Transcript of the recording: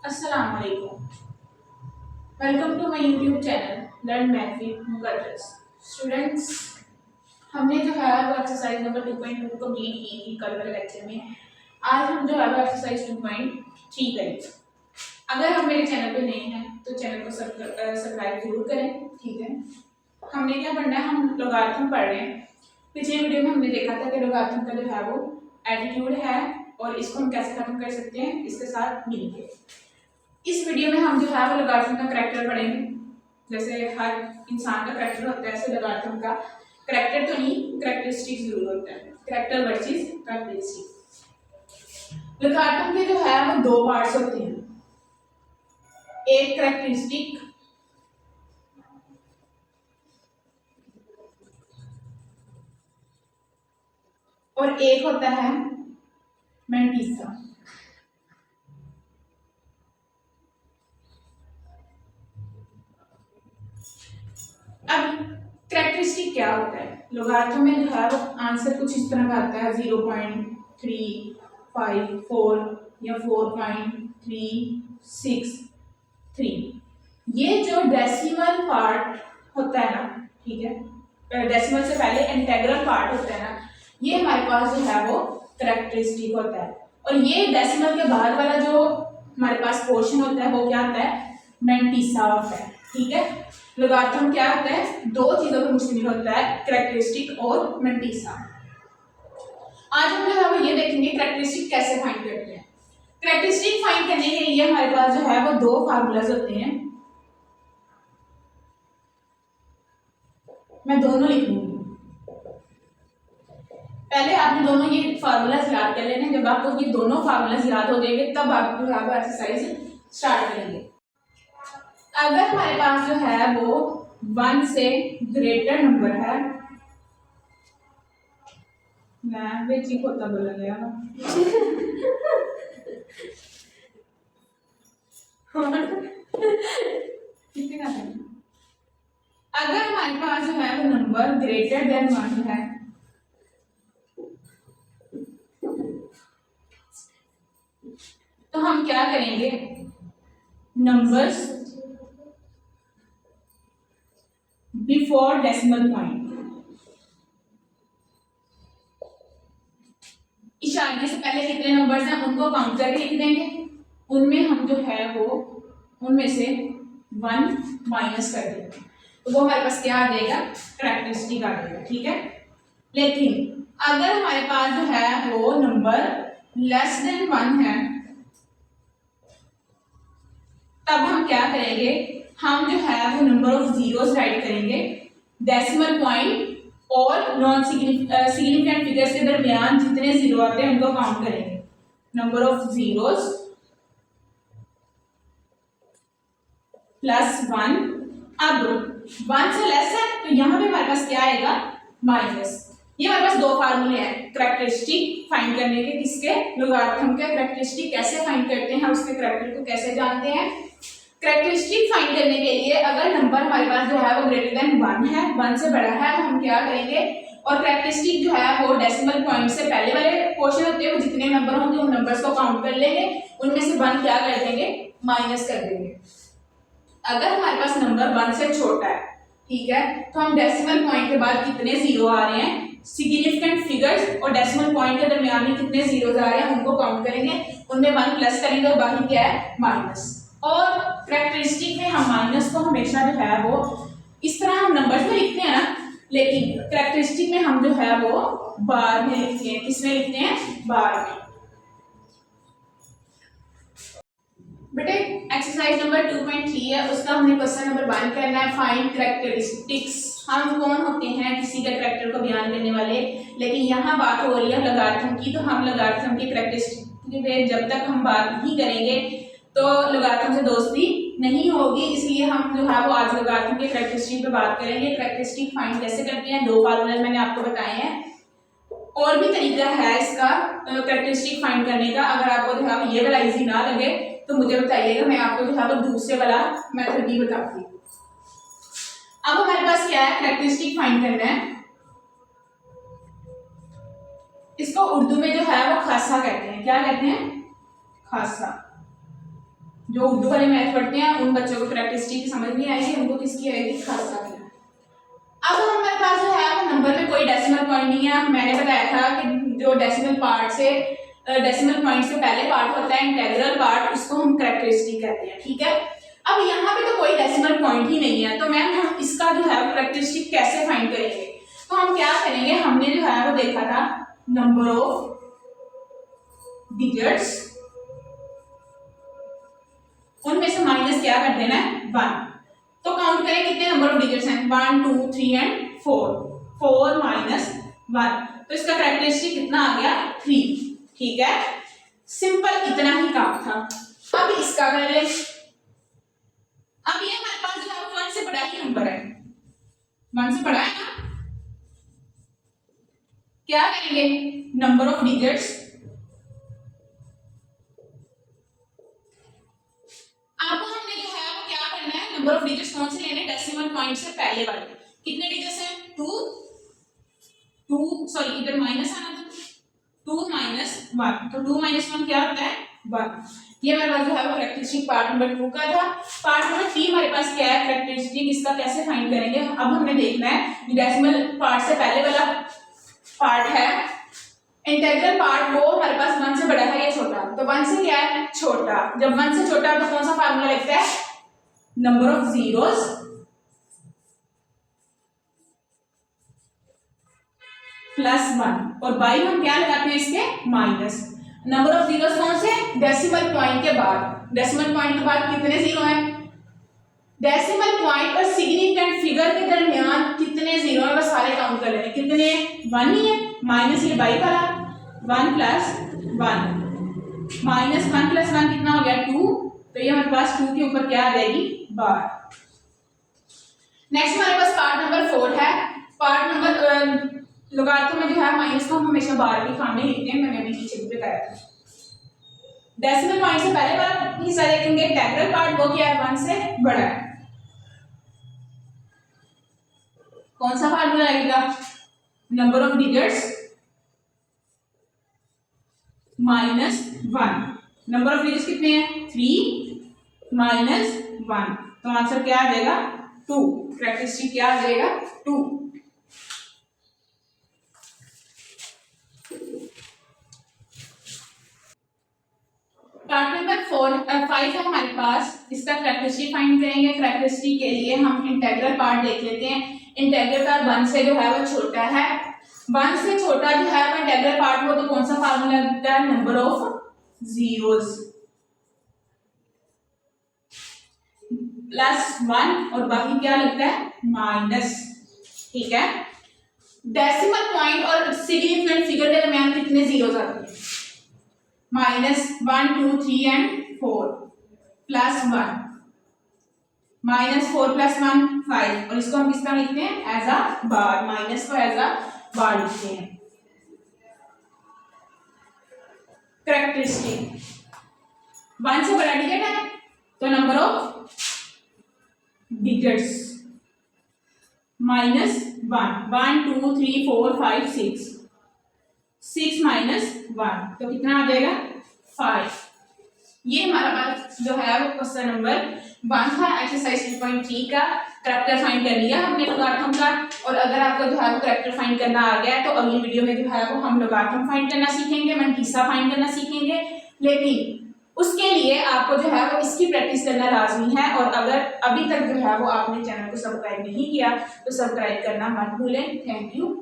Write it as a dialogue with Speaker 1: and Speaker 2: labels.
Speaker 1: अस्सलाम वालेकुम। Welcome to my YouTube channel learn math with Muqaddas. Students, हमने जो है वो एक्सरसाइज नंबर 2.2 कंप्लीट की थी कल वाले लेक्चर में। आज हम जो है वो एक्सरसाइज 2.3 करेंगे। अगर हम मेरे चैनल पे नए हैं तो चैनल को सब्सक्राइब जरूर करें, ठीक है। हमने क्या पढ़ना है, हम लोगारिथम पढ़ रहे हैं। पिछले वीडियो में हमने देखा था कि लोगारिथम का जो है वो एटीट्यूड है और इसको हम कैसे खत्म कर सकते हैं इसके साथ मिलके। इस वीडियो में हम जो है वो लोगारिथम का करैक्टर पढ़ेंगे। जैसे हर इंसान का करैक्टर होता है, ऐसे लोगारिथम का करैक्टर तो नहीं, करैक्टरिस्टिक जरूर होता है। Character versus characteristic. लोगारिथम के जो है वो दो पार्ट्स होते हैं, एक करैक्टरिस्टिक और एक होता है मैंटिसा। अब करैक्टरिस्टिक क्या होता है? लोगारिथम में जो है वो आंसर कुछ इस तरह का आता है, 0.354 या 4.363। ये जो डेसिमल पार्ट होता है ना, ठीक है, डेसिमल से पहले इंटीग्रल पार्ट होता है ना, ये हमारे पास जो है वो करैक्टरिस्टिक होता है। और ये डेसिमल के बाद वाला जो हमारे पास पोर्शन होता है वो क्या होता है? मैंटिसा होता है, ठीक है। लोगारिथम क्या होता है? दो चीजों पर मुश्तमिल होता है, करैक्टरिस्टिक और मैंटिसा। आज हम जो है वो ये देखेंगे करैक्टरिस्टिक कैसे फाइंड करते हैं। करैक्टरिस्टिक फाइंड करने के लिए हमारे पास जो है वो दो फार्मूलाज होते हैं। मैं दोनों लिख लूंगी, पहले आपने दोनों ये फार्मूलाज याद कर लेने। जब आपको ये दोनों फार्मूलाज याद हो जाएंगे तब आप जो है वो एक्सरसाइज स्टार्ट करेंगे। अगर हमारे पास जो है वो 1 से ग्रेटर नंबर है, मैं बेची खोता बोला गया अगर हमारे पास जो है वो नंबर ग्रेटर देन 1 है तो हम क्या करेंगे? नंबर्स बिफोर डेसिमल पॉइंट, इशारे से पहले कितने नंबर्स हैं उनको काउंट करके लिख देंगे। उनमें हम जो है वो उनमें से 1 माइनस कर देंगे तो वो हमारे पास क्या आ जाएगा? करैक्टरिस्टिक आ जाएगा, ठीक है। लेकिन अगर हमारे पास जो है वो नंबर लेस देन 1 है तब हम क्या करेंगे? हम जो है वो नंबर ऑफ जीरोस राइट करेंगे। डेसिमल पॉइंट और नॉन सिग्निफिकेंट फिगर्स के दरमियान जितने जीरो आते हैं उनको काउंट करेंगे। Number of zeros plus 1। अब 1 से लेस है तो यहाँ पे हमारे पास क्या आएगा? माइनस। ये हमारे पास दो फार्मूले हैं करैक्टरिस्टिक फाइंड करने के। किसके? लोगारिथम के। करैक्टरिस्टिक कैसे फाइंड करते हैं, उसके करैक्टर को कैसे जानते हैं? करैक्टरिस्टिक फाइंड करने के लिए अगर नंबर हमारे पास जो है वो ग्रेटर देन 1 है, 1 से बड़ा है, तो हम क्या करेंगे? और करैक्टरिस्टिक जो है वो डेसिमल पॉइंट से पहले वाले पोर्शन होते हैं, वो जितने नंबर होंगे उन नंबर्स को काउंट कर लेंगे, उनमें से 1 क्या कर देंगे? माइनस कर देंगे। अगर हमारे पास नंबर 1 से छोटा है, ठीक है, तो हम डेसिमल पॉइंट के बाद कितने जीरो आ रहे हैं, सिग्निफिकेंट फिगर्स और डेसिमल पॉइंट के दरमियान में कितने जीरोस आ रहे हैं उनको काउंट करेंगे, उनमें 1 प्लस करेंगे और बाकी क्या है? माइनस। और करैक्टरिस्टिक में हम माइनस को हमेशा जो है वो इस तरह हम नंबर्स में लिखते हैं ना, लेकिन करैक्टरिस्टिक में हम जो है वो बार में लिखते हैं। किसमें लिखते हैं? बार में। बेटे एक्सरसाइज नंबर 2.3 है, उसका हमने क्वेश्चन नंबर 1 करना है, फाइंड करैक्टरिस्टिक्स। हम कौन होते हैं किसी के करैक्टर को बयान करने वाले, लेकिन यहाँ बात हो रही है लोगारिथम की, तो हम लोगारिथम के करैक्टरिस्टिक पे जब तक हम बात नहीं करेंगे तो लोगारिथम से दोस्ती नहीं होगी। इसलिए हम जो है वो आज लोगारिथम के करैक्टरिस्टिक पे बात करेंगे। करैक्टरिस्टिक फाइंड कैसे करते हैं, दो फार्मूले मैंने आपको बताए हैं। और भी तरीका है इसका करैक्टरिस्टिक फाइंड करने का। अगर आपको जो है ये वाला इजी ना लगे तो मुझे बताइएगा, मैं आपको जो है वो दूसरे वाला मेथड भी बताती हूँ। अब हमारे पास क्या है? करैक्टरिस्टिक फाइंड करना है। इसको उर्दू में जो है वो खासा कहते हैं। क्या कहते हैं? खासा। जो उर्दू वाले मैथ पढ़ते हैं उन बच्चों को कैरेक्टरिस्टिक की समझ नहीं आएगी, उनको किसकी आएगी, खासा की। अब हमारे पास जो है वो नंबर में कोई डेसिमल पॉइंट नहीं है। मैंने बताया था कि जो डेसिमल पॉइंट से पहले पार्ट होता है इंटीग्रल पार्ट, उसको हम कैरेक्टरिस्टिक कहते हैं, ठीक है। अब यहाँ पे तो कोई डेसिमल पॉइंट ही नहीं है, तो मैम हम इसका जो है कैरेक्टरिस्टिक कैसे फाइंड करेंगे? तो हम क्या करेंगे, हमने जो है वो देखा था नंबर ऑफ डिजिट्स, उनमें से माइनस क्या कर देना है, 1। तो काउंट करें कितने नंबर ऑफ डिजिट्स हैं, 1 2 3 एंड 4, 4 माइनस 1, तो इसका कैरेक्टरिस्टिक कितना आ गया, 3, ठीक है। सिंपल इतना ही काम था। अब इसका कर ले। अब ये हमारे पास जो है 1 से बड़ा ही नंबर है, 1 से बड़ा है ना, क्या करेंगे, नंबर ऑफ डिजिट्स, आपको हमने जो है वो क्या करना है, नंबर ऑफ डिजिट्स कौन से लेने, डेसिमल पॉइंट से पहले वाले। कितने डिजिट्स हैं, 2 सॉरी इधर माइनस आना था, 2 माइनस 1, तो 2 माइनस 1 क्या होता है, 1। ये मेरे पास जो है वो कैरेक्टरिस्टिक पार्ट नंबर 2 का था। पार्ट नंबर 3 हमारे पास क्या है, कैरेक्टरिस्टिक, इसका कैसे फाइंड करेंगे। अब हमने देखना है डेसिमल पार्ट से पहले वाला पार्ट है इंटीग्रल पार्ट, वो हमारे पास 1 से बड़ा है या छोटा, तो 1 से क्या है, छोटा। जब 1 से छोटा तो कौन सा फार्मूला लिखता है, नंबर ऑफ जीरोस प्लस 1, और बाई हम क्या लगाते हैं इसके, माइनस। नंबर ऑफ जीरोस कौन से, डेसिमल पॉइंट के बाद। डेसिमल पॉइंट के बाद कितने जीरो हैं, डेसिमल पॉइंट और सिग्निफिकेंट फिगर के दरमियान कितने जीरो है, बस सारे काउंट कर लेने, कितने, 1 ही है, माइनस ये बाई वाला 1 प्लस 1 माइनस 1 प्लस 1 कितना हो गया, 2, तो ये हमारे पास 2 के ऊपर क्या आ जाएगी, बार। नेक्स्ट हमारे पास पार्ट नंबर 4 है। पार्ट नंबर लोगारिथम में जो है माइनस को हम हमेशा बार के सामने लिखते हैं, मैंने अभी पीछे भी बताया था। डेसिमल पॉइंट से पहले वाला हिस्सा देखेंगे इंटीग्रल पार्ट, वो क्या है, 1 से बड़ा है। कौन सा फार्मूला लगेगा, number of digits minus 1, number of digits कितने हैं, 3 माइनस 1, तो आंसर क्या आ जाएगा, 2। कैरेक्टरिस्टिक क्या आ जाएगा, 2। पार्ट नंबर 5 है हमारे पास, इसका कैरेक्टरिस्टिक फाइंड करेंगे। कैरेक्टरिस्टिक के लिए हम इंटीग्रल पार्ट देख लेते हैं। इंटीग्रल पार्ट 1 से जो है वो छोटा है, 1 से छोटा जो है वो इंटीग्रल पार्ट हो, तो कौन सा फार्मूला लगता है, नंबर ऑफ जीरोस प्लस 1, और बाकी क्या लगता है, माइनस, ठीक है। डेसिमल पॉइंट और सिग्निफिकेंट फिगर के दरमियान कितने जीरोस आते हैं, minus 1 2 3 and 4 plus 1 minus 4 plus 1 5, और इसको हम किस तरह लिखते हैं, एज अ बार, माइनस को एज अ बार लिखते हैं। कैरेक्टरिस्टिक 1 से बड़ा डिजिट है तो number of digits minus 1, 1 2 3 4 5 6 minus 1, तो कितना आ जाएगा, 5। ये हमारा पास जो है वो क्वेश्चन नंबर 1 था। एक्सरसाइज 2.3 का कैरेक्टर फाइंड कर लिया हमने लोगारिथम का, और अगर आपको जो है वो कैरेक्टर फाइंड करना आ गया है तो अगली वीडियो में जो है वो हम लोगारिथम फाइंड करना सीखेंगे, मनकीसा फाइंड करना सीखेंगे। लेकिन उसके लिए आपको जो है वो इसकी प्रैक्टिस करना लाजमी है, और अगर अभी तक जो है वो आपने चैनल को सब्सक्राइब नहीं किया तो सब्सक्राइब करना मत भूलें। Thank you.